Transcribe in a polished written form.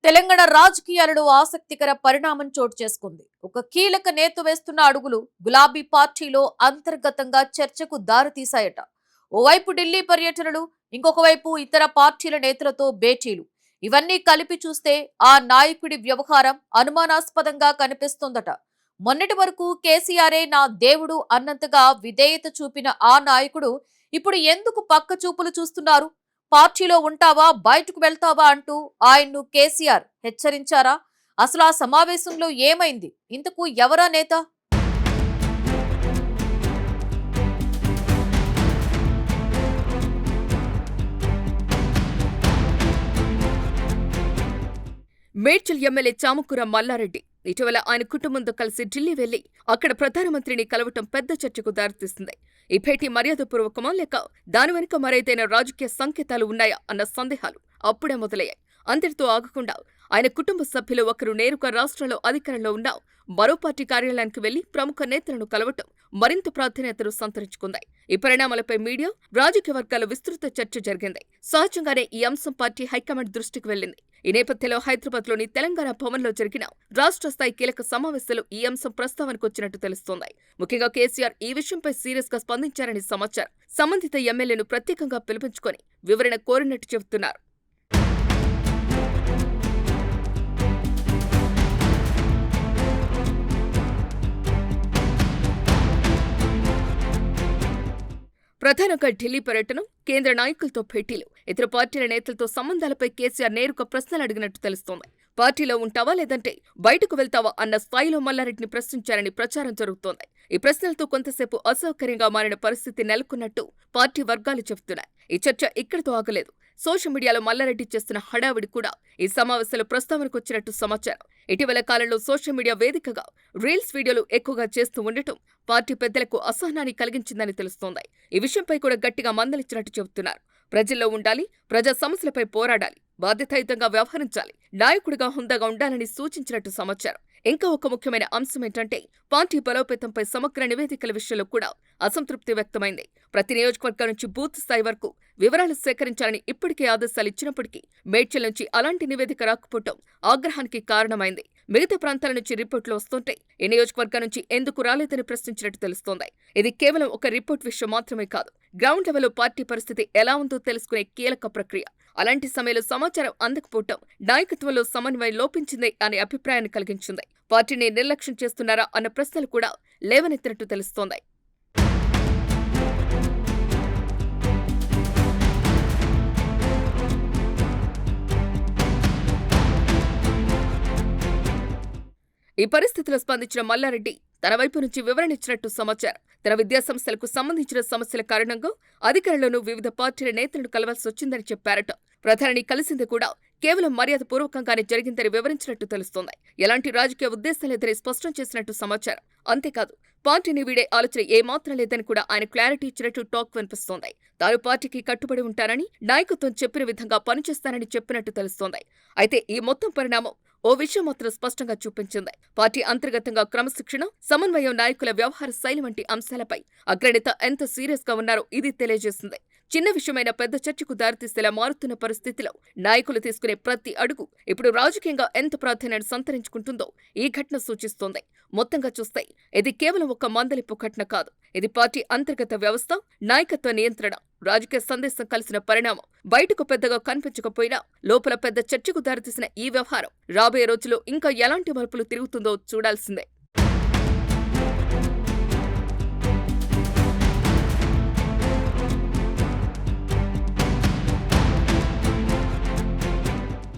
తెలంగాణ రాజకీయాలలో ఆసక్తికర పరిణామం చోటు చేసుకుంది. ఒక కీలక నేత వేస్తున్న అడుగులు గులాబీ పార్టీలో అంతర్గతంగా చర్చకు దారితీశాయట. ఓవైపు ఢిల్లీ పర్యటనలు, ఇంకొక వైపు ఇతర పార్టీల నేతలతో భేటీలు. ఇవన్నీ కలిపి చూస్తే ఆ నాయకుడి వ్యవహారం అనుమానాస్పదంగా కనిపిస్తోందట. మొన్నటి వరకు కేసీఆరే నా దేవుడు అన్నంతగా విధేయత చూపిన ఆ నాయకుడు ఇప్పుడు ఎందుకు పక్క చూపులు చూస్తున్నారు? పార్టీలో ఉంటావా, బయటకు వెళ్తావా అంటూ ఆయన్ను కేసీఆర్ హెచ్చరించారా? అసలు ఆ సమావేశంలో ఏమైంది? ఇంతకు ఎవరా నేత? మేడ్చల్ ఎమ్మెల్యే చామకూర మల్లారెడ్డి ఇటీవల ఆయన కుటుంబంతో కలిసి ఢిల్లీ వెళ్లి అక్కడ ప్రధానమంత్రిని కలవటం పెద్ద చర్చకు దారితీస్తుంది. ఈ భేటీ మర్యాదపూర్వకమా లేక దాని వెనుక మరేదైనా రాజకీయ సంకేతాలు ఉన్నాయా అన్న సందేహాలు అప్పుడే మొదలయ్యాయి. అంతటితో ఆగకుండా ఆయన కుటుంబ సభ్యులు ఒకరు నేరుగా రాష్ట్రంలో అధికారంలో ఉన్న మరో పార్టీ కార్యాలయానికి వెళ్లి ప్రముఖ నేతలను కలవటం మరింత ప్రాధాన్యతను సంతరించుకుంది. ఈ పరిణామాలపై మీడియా, రాజకీయ వర్గాల విస్తృత చర్చ జరిగింది. సహజంగానే ఈ అంశం పార్టీ హైకమాండ్ దృష్టికి వెళ్లింది. ఈ నేపథ్యంలో హైదరాబాద్లోని తెలంగాణ భవన్లో జరిగిన రాష్ట్ర స్థాయి కీలక సమావేశంలో ఈ అంశం ప్రస్తావనకొచ్చినట్టు తెలుస్తోంది. ముఖ్యంగా కేసీఆర్ ఈ విషయంపై సీరియస్ గా స్పందించారని సమాచారం. సంబంధిత ఎమ్మెల్యేను ప్రత్యేకంగా పిలిపించుకొని వివరణ కోరినట్టు చెబుతున్నారు. ప్రధానంగా ఢిల్లీ పర్యటన, కేంద్ర నాయకులతో భేటీలు, ఇతర పార్టీల నేతలతో సంబంధాలపై కేసీఆర్ నేరుగా ప్రశ్నలు అడిగినట్టు తెలుస్తోంది. పార్టీలో ఉంటావా లేదంటే బయటకు వెళ్తావా అన్న స్థాయిలో మల్లారెడ్డిని ప్రశ్నించారని ప్రచారం జరుగుతోంది. ఈ ప్రశ్నలతో కొంతసేపు అసౌకర్యంగా మారిన పరిస్థితి నెలకొన్నట్టు పార్టీ వర్గాలు చెబుతున్నాయి. ఈ చర్చ ఇక్కడితో ఆగలేదు. సోషల్ మీడియాలో మల్లారెడ్డి చేస్తున్న హడావిడి కూడా ఈ సమావేశంలో ప్రస్తావనకొచ్చినట్టు సమాచారం. ఇటీవల కాలంలో సోషల్ మీడియా వేదికగా రీల్స్ వీడియోలు ఎక్కువగా చేస్తూ ఉండటం పార్టీ పెద్దలకు అసహనాన్ని కలిగించిందని తెలుస్తోంది. ఈ విషయంపై కూడా గట్టిగా మందలించినట్టు చెబుతున్నారు. ప్రజల్లో ఉండాలి, ప్రజా సమస్యలపై పోరాడాలి, బాధ్యతాయుతంగా వ్యవహరించాలి, నాయకుడిగా హుందాగా ఉండాలని సూచించినట్టు సమాచారం. ఇంకా ఒక ముఖ్యమైన అంశం ఏంటంటే పార్టీ బలోపేతంపై సమగ్ర నివేదికల విషయంలో కూడా అసంతృప్తి వ్యక్తమైంది. ప్రతి నియోజకవర్గం నుంచి బూత్ స్థాయి వరకు వివరాలు సేకరించాలని ఇప్పటికే ఆదేశాలు ఇచ్చినప్పటికీ మేడ్చల్ నుంచి అలాంటి నివేదిక రాకపోవటం ఆగ్రహానికి కారణమైంది. మిగతా ప్రాంతాల నుంచి రిపోర్టులు వస్తుంటే ఈ నియోజకవర్గం నుంచి ఎందుకు రాలేదని ప్రశ్నించినట్టు తెలుస్తోంది. ఇది కేవలం ఒక రిపోర్ట్ విషయం మాత్రమే కాదు, గ్రౌండ్ లెవెల్లో పార్టీ పరిస్థితి ఎలా ఉందో తెలుసుకునే కీలక ప్రక్రియ. అలాంటి సమయంలో సమాచారం అందకపోవటం నాయకత్వంలో సమన్వయం లోపించిందే అనే అభిప్రాయాన్ని కలిగించింది. పార్టీని నిర్లక్ష్యం చేస్తున్నారా అన్న ప్రశ్నలు కూడా లేవనెత్తినట్టు తెలుస్తోంది. ఈ పరిస్థితిలో స్పందించిన మల్లారెడ్డి తన వైపు నుంచి వివరణ ఇచ్చినట్టు సమాచారం. తన విద్యాసంస్థలకు సంబంధించిన సమస్యల కారణంగా అధికారంలోనూ వివిధ పార్టీల నేతలను కలవాల్సి వచ్చిందని చెప్పారట. ప్రధానిని కలిసింది కూడా కేవలం మర్యాదపూర్వకంగానే జరిగిందని వివరించినట్టు తెలుస్తోంది. ఎలాంటి రాజకీయ ఉద్దేశం లేదని స్పష్టం చేసినట్టు సమాచారం. అంతేకాదు పార్టీని వీడే ఆలోచన ఏమాత్రం లేదని కూడా ఆయన క్లారిటీ ఇచ్చినట్టు టాక్ వినిపిస్తోంది. తాను పార్టీకి కట్టుబడి ఉంటానని, నాయకత్వం చెప్పిన విధంగా పనిచేస్తానని చెప్పినట్టు తెలుస్తోంది. అయితే ఈ మొత్తం పరిణామం ఓ విషయం మాత్రం స్పష్టంగా చూపించింది. పార్టీ అంతర్గతంగా క్రమశిక్షణ, సమన్వయం, నాయకుల వ్యవహార శైలి వంటి అంశాలపై అగ్రనేత ఎంత సీరియస్ గా ఉన్నారో ఇది తెలియజేసింది. చిన్న విషయమైన పెద్ద చర్చకు దారితీసేలా మారుతున్న పరిస్థితిలో నాయకులు తీసుకునే ప్రతి అడుగు ఇప్పుడు రాజకీయంగా ఎంత ప్రాధాన్యాన్ని సంతరించుకుంటుందో ఈ ఘటన సూచిస్తోంది. మొత్తంగా చూస్తే ఇది కేవలం ఒక మందలింపు ఘటన కాదు. ఇది పార్టీ అంతర్గత వ్యవస్థ, నాయకత్వ నియంత్రణ, రాజకీయ సందేశం కలిసిన పరిణామం. బయటకు పెద్దగా కనిపించకపోయినా లోపల పెద్ద చర్చకు దారితీసిన ఈ వ్యవహారం రాబోయే రోజుల్లో ఇంకా ఎలాంటి మలుపులు తిరుగుతుందో చూడాల్సిందే.